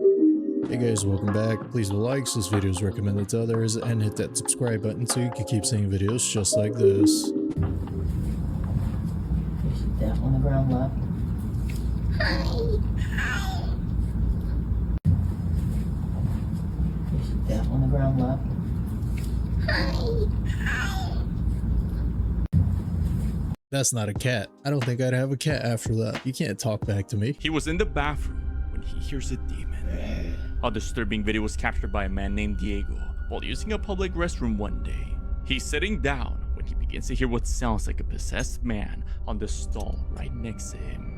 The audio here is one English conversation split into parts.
Hey guys, welcome back. Please leave likes, this video is recommended to others, and hit that subscribe button so you can keep seeing videos just like this. Sit down on the ground, love. Sit down on the ground, love. That's not a cat. I don't think I'd have a cat after that. You can't talk back to me. He was in the bathroom when he hears a demon. A disturbing video was captured by a man named Diego while using a public restroom one day. He's sitting down when he begins to hear what sounds like a possessed man on the stall right next to him.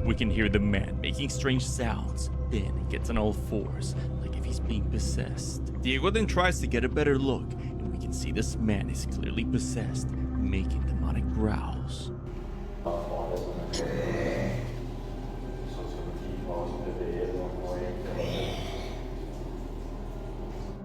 We can hear the man making strange sounds, then he gets on all fours, like if he's being possessed. Diego then tries to get a better look, and we can see this man is clearly possessed, making demonic growls.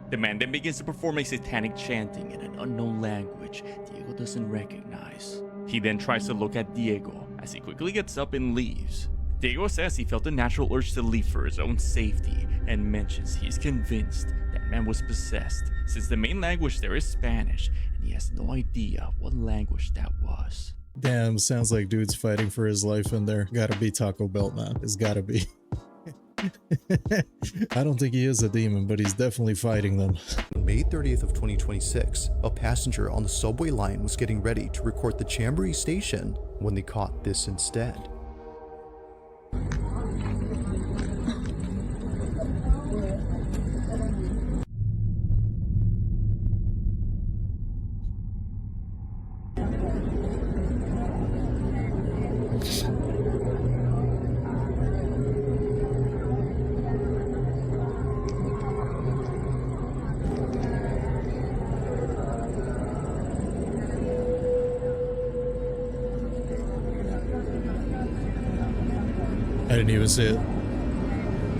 The man then begins to perform a satanic chanting in an unknown language Diego doesn't recognize. He then tries to look at Diego as he quickly gets up and leaves. Diego says he felt a natural urge to leave for his own safety and mentions he's convinced that man was possessed since the main language there is Spanish and he has no idea what language that was. Damn, sounds like dude's fighting for his life in there. Gotta be Taco Bell, man. It's gotta be. I don't think he is a demon, but he's definitely fighting them. On May 30th of 2026, a passenger on the subway line was getting ready to record the Chambéry station when they caught this instead. I didn't even see it.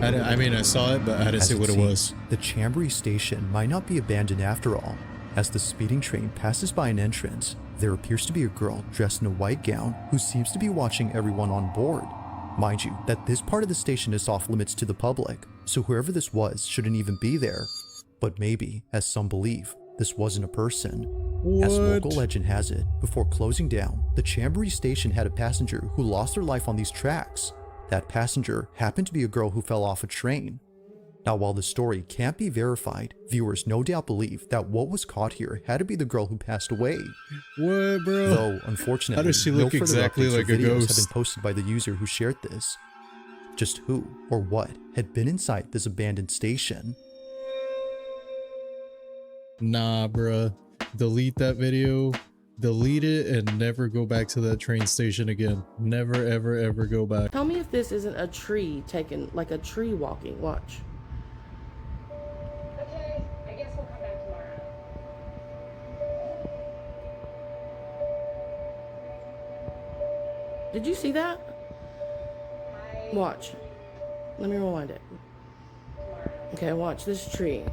I mean, I saw it, but I didn't see what it was. The Chambéry station might not be abandoned after all. As the speeding train passes by an entrance, there appears to be a girl dressed in a white gown who seems to be watching everyone on board. Mind you, that this part of the station is off limits to the public, so whoever this was shouldn't even be there. But maybe, as some believe, this wasn't a person. What? As local legend has it, before closing down, the Chambéry station had a passenger who lost their life on these tracks. That passenger happened to be a girl who fell off a train. Now, while the story can't be verified, viewers no doubt believe that what was caught here had to be the girl who passed away. What, bro? Though, unfortunately, How does she no look further exactly updates or like a videos ghost? have been posted by the user who shared this. Just who or what had been inside this abandoned station? Nah, bruh. Delete that video. Delete it and never go back to that train station again. Never, ever, ever go back. Tell me if this isn't a tree taken, like a tree walking. Watch. Okay, I guess we'll come back tomorrow. Did you see that? Watch. Let me rewind it. Okay, watch this tree.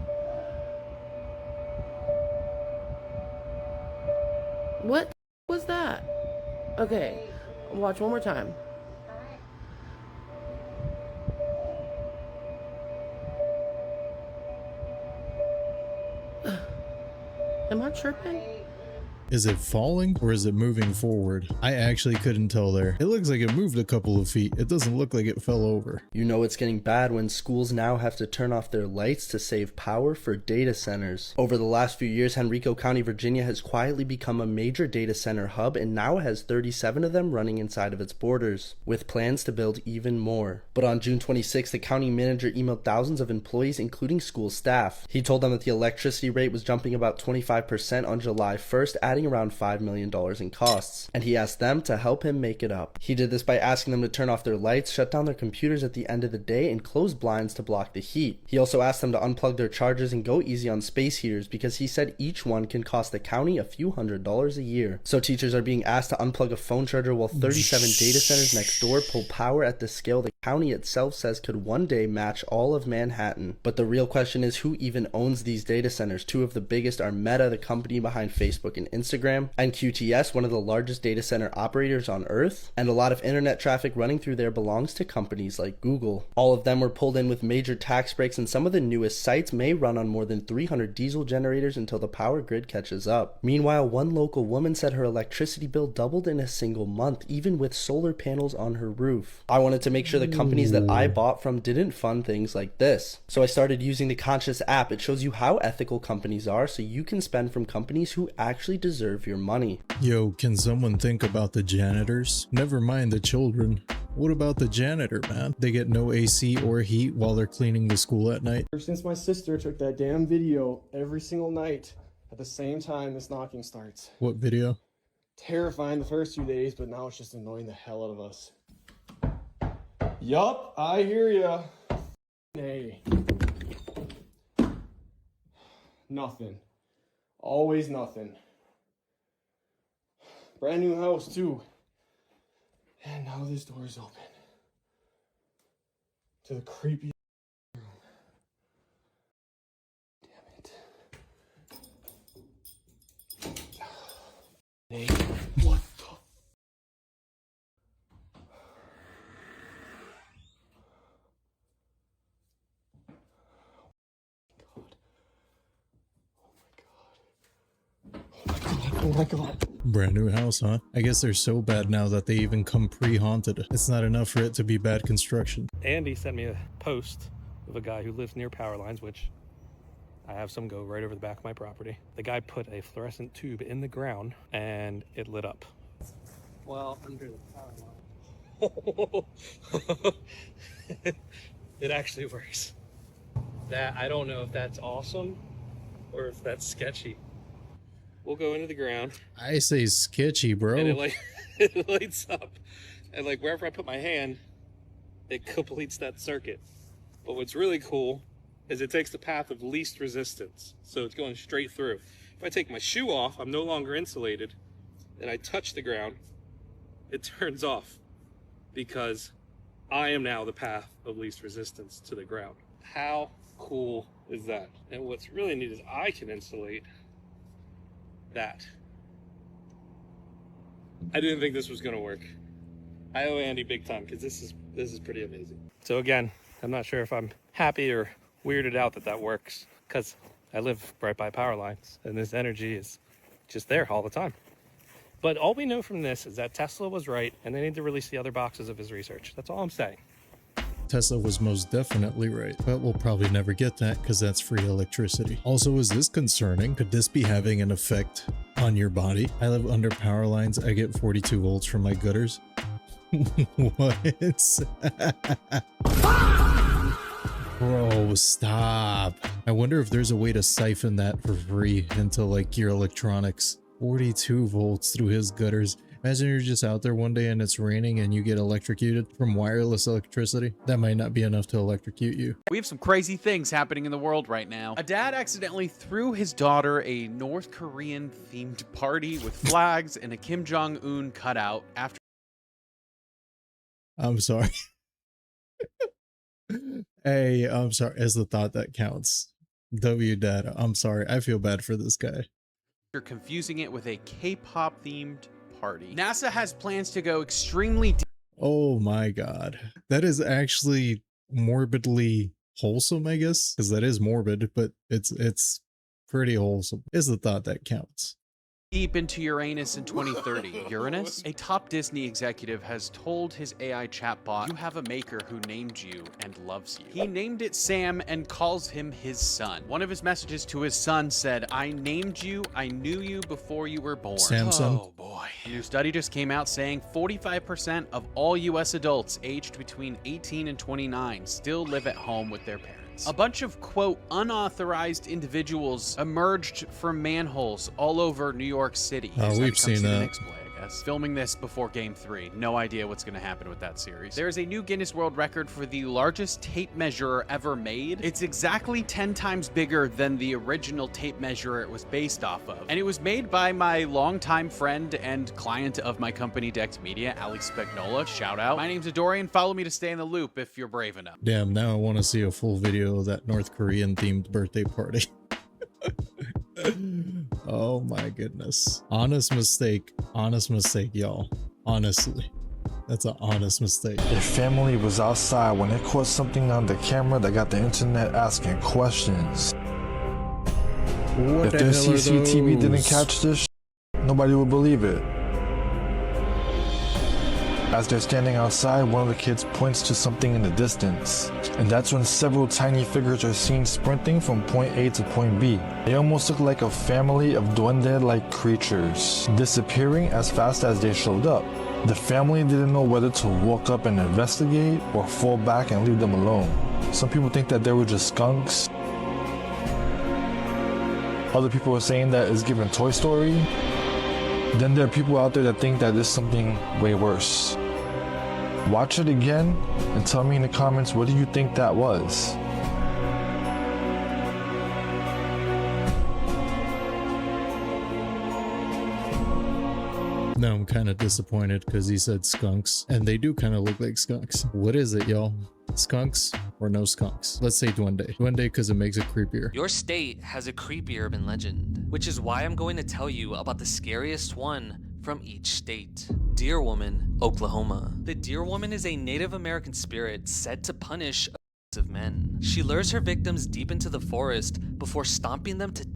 What was that? Okay, watch one more time. Am I tripping? Is it falling or is it moving forward? I actually couldn't tell there. It looks like it moved a couple of feet. It doesn't look like it fell over. You know it's getting bad when schools now have to turn off their lights to save power for data centers. Over the last few years, Henrico County, Virginia has quietly become a major data center hub and now has 37 of them running inside of its borders, with plans to build even more. But on June 26th, the county manager emailed thousands of employees, including school staff. He told them that the electricity rate was jumping about 25% on July 1st, adding around $5 million in costs, and he asked them to help him make it up. He did this by asking them to turn off their lights, shut down their computers at the end of the day, and close blinds to block the heat. He also asked them to unplug their chargers and go easy on space heaters because he said each one can cost the county a few $100s a year. So teachers are being asked to unplug a phone charger while 37 data centers next door pull power at the scale the county itself says could one day match all of Manhattan. But the real question is, who even owns these data centers? Two of the biggest are Meta, the company behind Facebook and Instagram, and QTS, one of the largest data center operators on Earth, and a lot of internet traffic running through there belongs to companies like Google. All of them were pulled in with major tax breaks, and some of the newest sites may run on more than 300 diesel generators until the power grid catches up. Meanwhile, one local woman said her electricity bill doubled in a single month, even with solar panels on her roof. I wanted to make sure the companies that I bought from didn't fund things like this. So I started using the Conscious app. It shows you how ethical companies are, so you can spend from companies who actually deserve your money. Yo, can someone think about the janitors? Never mind the children. What about the janitor, man? They get no AC or heat while they're cleaning the school at night. Ever since my sister took that damn video every single night at the same time this knocking starts. What video? Terrifying the first 2 days, but now it's just annoying the hell out of us. Yup, I hear ya. Hey. Nothing. Always nothing. Brand new house too. And now this door is open. To the creepy room. Damn it. Hey, what the? Oh my god. Brand new house, huh? I guess they're so bad now that they even come pre-haunted. It's not enough for it to be bad construction. Andy sent me a post of a guy who lives near power lines, which I have some go right over the back of my property. The guy put a fluorescent tube in the ground and it lit up. Well, under the power line. It actually works. That, I don't know if that's awesome or if that's sketchy. We'll go into the ground. I say sketchy, bro. And it lights up. And like wherever I put my hand, it completes that circuit. But what's really cool is it takes the path of least resistance. So it's going straight through. If I take my shoe off, I'm no longer insulated, and I touch the ground, it turns off because I am now the path of least resistance to the ground. How cool is that? And what's really neat is I can insulate that. I didn't think this was gonna work. I owe Andy big time because this is pretty amazing. So again, I'm not sure if I'm happy or weirded out that that works because I live right by power lines and this energy is just there all the time. But all we know from this is that Tesla was right and they need to release the other boxes of his research. That's all I'm saying. Tesla was most definitely right, but we'll probably never get that because that's free electricity. Also, is this concerning? Could this be having an effect on your body? I live under power lines. I get 42 volts from my gutters. What? Bro, stop. I wonder if there's a way to siphon that for free into like your electronics. 42 volts through his gutters. Imagine you're just out there one day and it's raining and you get electrocuted from wireless electricity. That might not be enough to electrocute you. We have some crazy things happening in the world right now. A dad accidentally threw his daughter a North Korean themed party with flags and a Kim Jong-un cutout after. I'm sorry. Hey, I'm sorry. As the thought that counts. W dad, I'm sorry. I feel bad for this guy. You're confusing it with a K-pop themed party. NASA has plans to go extremely deep. Oh my god. That is actually morbidly wholesome, I guess. Because that is morbid, but it's pretty wholesome. Is the thought that counts. Deep into Uranus in 2030. Uranus? A top Disney executive has told his AI chatbot, "You have a maker who named you and loves you." He named it Sam and calls him his son. One of his messages to his son said, "I named you, I knew you before you were born." Samson. Oh boy. A new study just came out saying 45% of all US adults aged between 18 and 29 still live at home with their parents. A bunch of, quote, unauthorized individuals emerged from manholes all over New York City. Oh, we've seen that. Next play, I guess. Filming this before Game 3. No idea what's going to happen with that series. There is a new Guinness World Record for the largest tape measure ever made. It's exactly 10 times bigger than the original tape measure it was based off of. And it was made by my longtime friend and client of my company, Dex Media, Ali Spagnola. Shout out. My name's Adorian. Follow me to stay in the loop if you're brave enough. Damn, now I want to see a full video of that North Korean themed birthday party. Oh my goodness. Honest mistake, y'all. Honestly, that's an honest mistake. Their family was outside when they caught something on the camera that got the internet asking questions. What If the their hell are CCTV didn't those? catch this, nobody would believe it. As they're standing outside, one of the kids points to something in the distance. And that's when several tiny figures are seen sprinting from point A to point B. They almost look like a family of duende-like creatures, disappearing as fast as they showed up. The family didn't know whether to walk up and investigate or fall back and leave them alone. Some people think that they were just skunks. Other people are saying that it's given Toy Story. Then there are people out there that think that there's something way worse. Watch it again and tell me in the comments, what do you think that was? No, I'm kind of disappointed because he said skunks, and they do kind of look like skunks. What is it, y'all? Skunks or no skunks? Let's say duende. Duende because it makes it creepier. Your state has a creepy urban legend, which is why I'm going to tell you about the scariest one from each state. Deer Woman, Oklahoma. The Deer Woman is a Native American spirit said to punish aggressive men. She lures her victims deep into the forest before stomping them to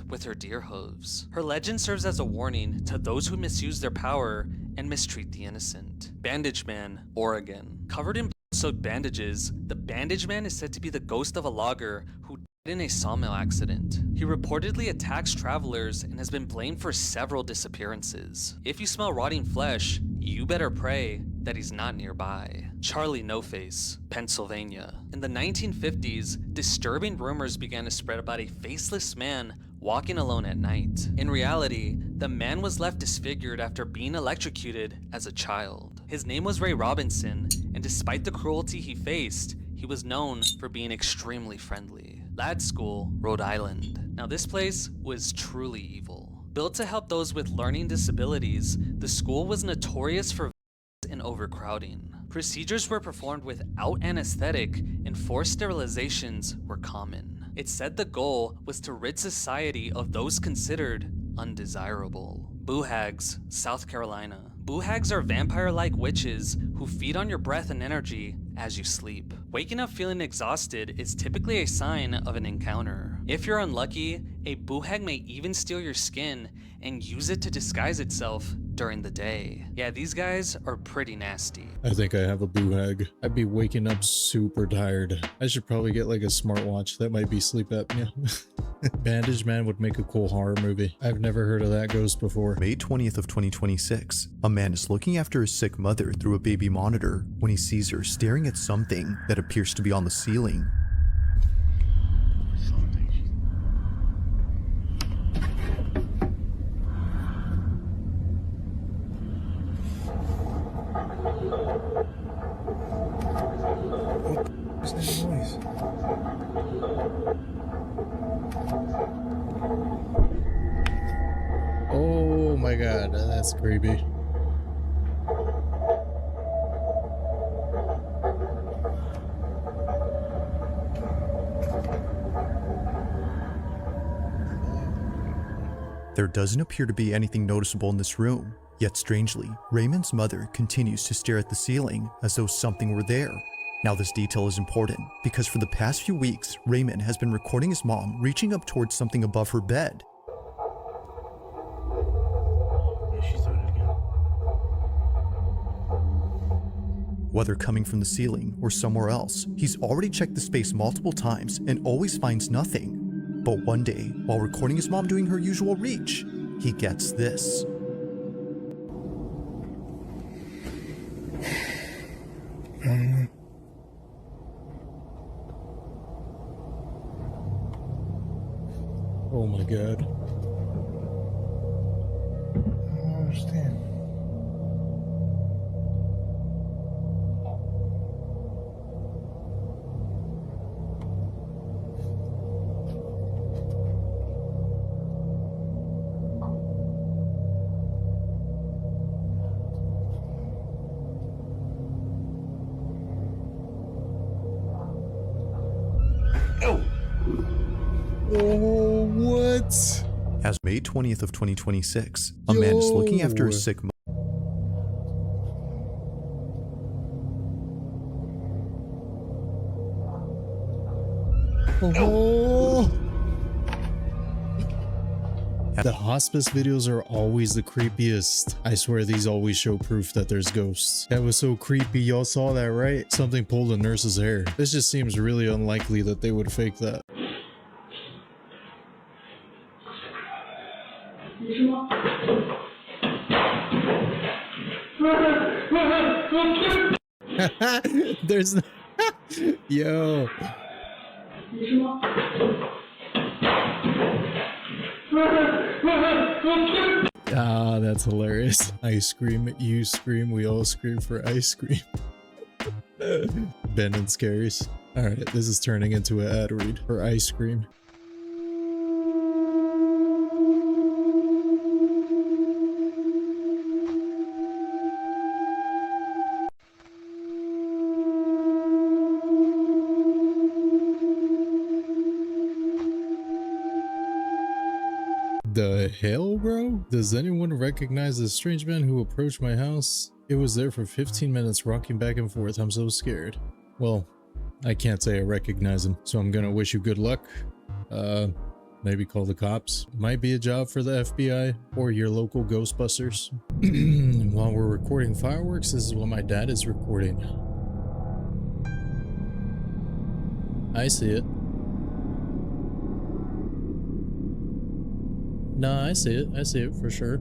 with her deer hooves. Her legend serves as a warning to those who misuse their power and mistreat the innocent. Bandage Man, Oregon. Covered in blood-soaked bandages, the Bandage Man is said to be the ghost of a logger who died in a sawmill accident. He reportedly attacks travelers and has been blamed for several disappearances. If you smell rotting flesh, you better pray that he's not nearby. Charlie No Face, Pennsylvania. In the 1950s, disturbing rumors began to spread about a faceless man walking alone at night. In reality, the man was left disfigured after being electrocuted as a child. His name was Ray Robinson, and despite the cruelty he faced, he was known for being extremely friendly. Lad School, Rhode Island. Now this place was truly evil. Built to help those with learning disabilities, the school was notorious for and overcrowding. Procedures were performed without anesthetic, and forced sterilizations were common. It said the goal was to rid society of those considered undesirable. Boo Hags, South Carolina. Boo Hags are vampire-like witches who feed on your breath and energy as you sleep. Waking up feeling exhausted is typically a sign of an encounter. If you're unlucky, a Boo Hag may even steal your skin and use it to disguise itself during the day. Yeah, these guys are pretty nasty. I think I have a boo hag. I'd be waking up super tired. I should probably get like a smartwatch. That might be sleep apnea. Bandage Man would make a cool horror movie. I've never heard of that ghost before. May 20th of 2026, a man is looking after his sick mother through a baby monitor when he sees her staring at something that appears to be on the ceiling. What's that noise? Oh my god, that's creepy. There doesn't appear to be anything noticeable in this room, yet strangely, Raymond's mother continues to stare at the ceiling as though something were there. Now this detail is important because for the past few weeks, Raymond has been recording his mom reaching up towards something above her bed. Whether coming from the ceiling or somewhere else, he's already checked the space multiple times and always finds nothing. But one day, while recording his mom doing her usual reach, he gets this. Oh my god. I don't understand. Oh, what? As May 20th of 2026, a man is looking after a sick Oh. The hospice videos are always the creepiest. I swear these always show proof that there's ghosts. That was so creepy. Y'all saw that, right? Something pulled a nurse's hair. This just seems really unlikely that they would fake that. There's no yo. Ah, that's hilarious. Ice cream, you scream, we all scream for ice cream. Ben and Scaries. Alright, this is turning into an ad read for ice cream. The hell, bro? Does anyone recognize the strange man who approached my house? It was there for 15 minutes rocking back and forth. I'm so scared. Well, I can't say I recognize him, so I'm gonna wish you good luck. Maybe call the cops. Might be a job for the FBI or your local Ghostbusters. While we're recording fireworks, this is what my dad is recording. I see it. No, I see it. I see it for sure.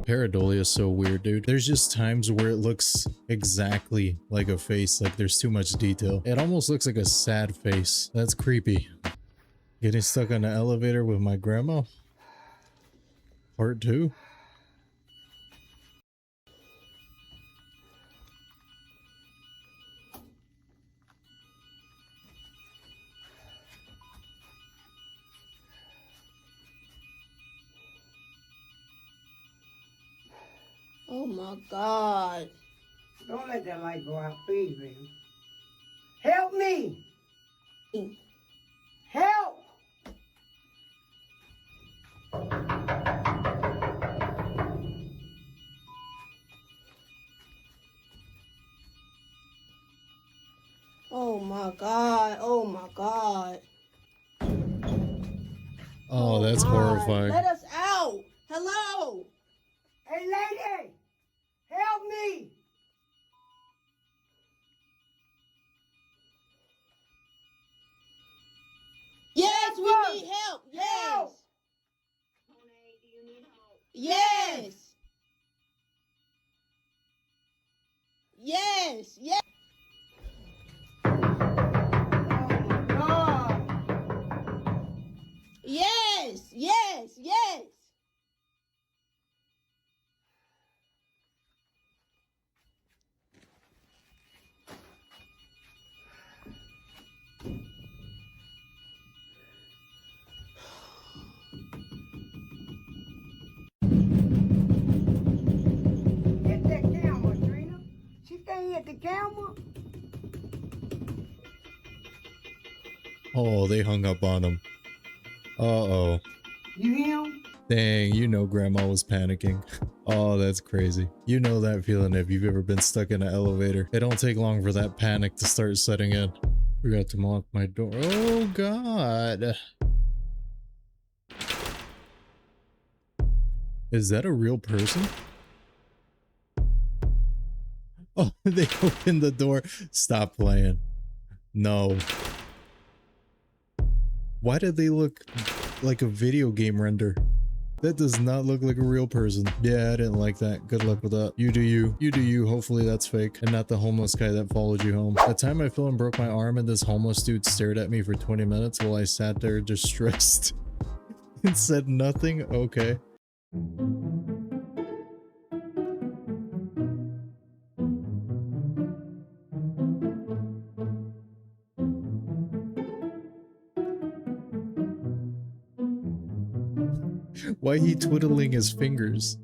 Pareidolia is so weird, dude. There's just times where it looks exactly like a face, like there's too much detail. It almost looks like a sad face. That's creepy. Getting stuck on the elevator with my grandma? Part 2? Oh my God. Don't let that light go out, please, baby. Help me! Help! Oh my God. Oh my God. Oh, that's God. horrifying. Let us out. Hello. Hey, lady! Help me! Yes, we need help. Yes. Help! Yes. Yes. Yes. God! Yes. Yes. Yes. Hit that camera, Trina. She can't hit the camera. Oh, they hung up on him. Uh-oh. You hear him? Dang, you know grandma was panicking. Oh, that's crazy. You know that feeling if you've ever been stuck in an elevator. It don't take long for that panic to start setting in. Forgot to lock my door. Oh, God. Is that a real person? Oh, they opened the door. Stop playing. No. Why did they look like a video game render? That does not look like a real person. Yeah, I didn't like that. Good luck with that. You do you. You do you. Hopefully that's fake and not the homeless guy that followed you home. The time I fell and broke my arm and this homeless dude stared at me for 20 minutes while I sat there distressed and said nothing. Okay. Why he twiddling his fingers?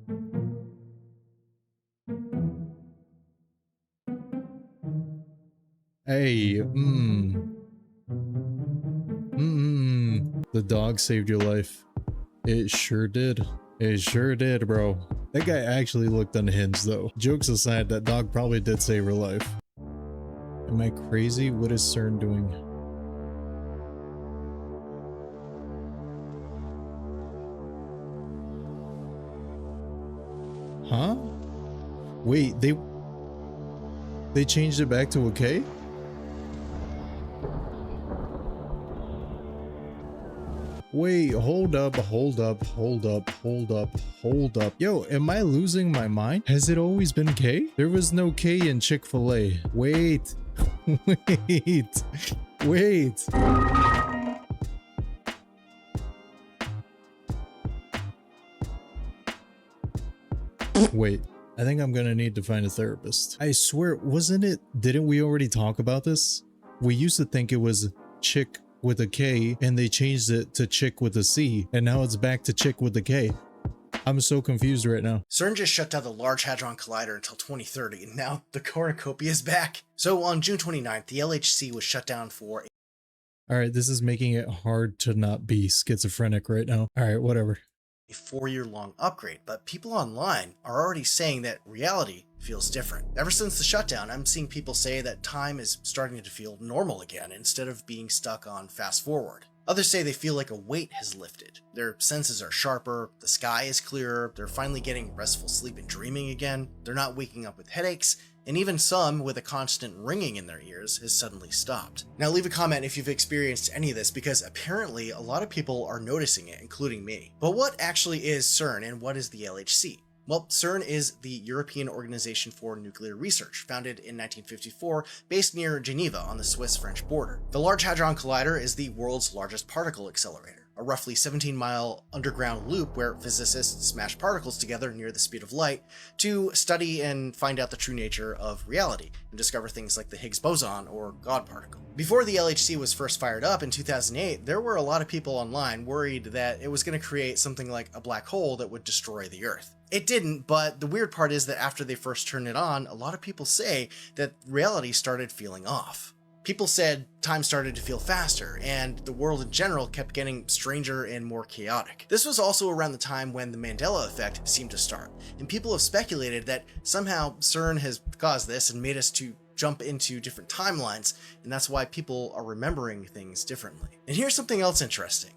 Hey, The dog saved your life. It sure did. It sure did, bro. That guy actually looked unhinged though. Jokes aside, that dog probably did save her life. Am I crazy? What is CERN doing? Huh? Wait, they changed it back to a K? Wait, hold up. Yo, am I losing my mind? Has it always been K? There was no K in Chick-fil-A. Wait. Wait. Wait, I think I'm gonna need to find a therapist. I swear, didn't we already talk about this? We used to think it was chick with a K and they changed it to chick with a C, and now it's back to chick with a K. I'm so confused right now. CERN just shut down the Large Hadron Collider until 2030, and now the cornucopia is back. So on June 29th, the LHC was shut down for... Alright, this is making it hard to not be schizophrenic right now. Alright, whatever. A 4-year-long upgrade, but people online are already saying that reality feels different. Ever since the shutdown, I'm seeing people say that time is starting to feel normal again instead of being stuck on fast forward. Others say they feel like a weight has lifted. Their senses are sharper, the sky is clearer, they're finally getting restful sleep and dreaming again, they're not waking up with headaches, and even some with a constant ringing in their ears has suddenly stopped. Now leave a comment if you've experienced any of this, because apparently a lot of people are noticing it, including me. But what actually is CERN and what is the LHC? Well, CERN is the European Organization for Nuclear Research, founded in 1954, based near Geneva on the Swiss-French border. The Large Hadron Collider is the world's largest particle accelerator, a roughly 17-mile underground loop where physicists smash particles together near the speed of light to study and find out the true nature of reality and discover things like the Higgs boson or God particle. Before the LHC was first fired up in 2008, there were a lot of people online worried that it was going to create something like a black hole that would destroy the Earth. It didn't, but the weird part is that after they first turned it on, a lot of people say that reality started feeling off. People said time started to feel faster, and the world in general kept getting stranger and more chaotic. This was also around the time when the Mandela effect seemed to start, and people have speculated that somehow CERN has caused this and made us to jump into different timelines, and that's why people are remembering things differently. And here's something else interesting.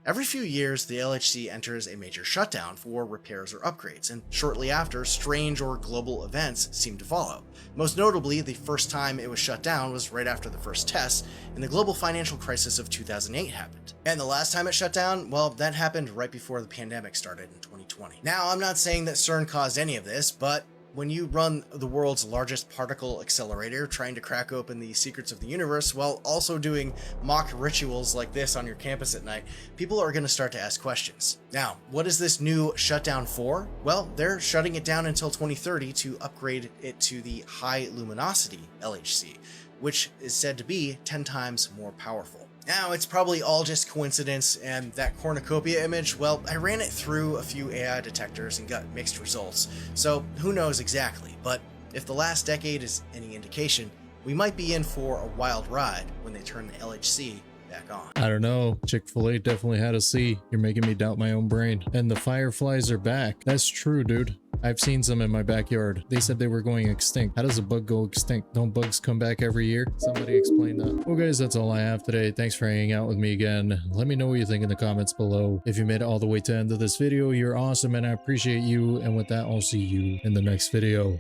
Every few years, the LHC enters a major shutdown for repairs or upgrades, and shortly after, strange or global events seem to follow. Most notably, the first time it was shut down was right after the first test, and the global financial crisis of 2008 happened. And the last time it shut down, well, that happened right before the pandemic started in 2020. Now, I'm not saying that CERN caused any of this, but when you run the world's largest particle accelerator, trying to crack open the secrets of the universe while also doing mock rituals like this on your campus at night, people are going to start to ask questions. Now, what is this new shutdown for? Well, they're shutting it down until 2030 to upgrade it to the high luminosity LHC, which is said to be 10 times more powerful. Now, it's probably all just coincidence, and that cornucopia image, well, I ran it through a few AI detectors and got mixed results, so who knows exactly, but if the last decade is any indication, we might be in for a wild ride when they turn the LHC back on. I don't know. Chick-fil-A definitely had a C. You're making me doubt my own brain. And the fireflies are back. That's true, dude. I've seen some in my backyard. They said they were going extinct. How does a bug go extinct? Don't bugs come back every year? Somebody explain that. Well, guys, that's all I have today. Thanks for hanging out with me again. Let me know what you think in the comments below. If you made it all the way to the end of this video, you're awesome and I appreciate you. And with that, I'll see you in the next video.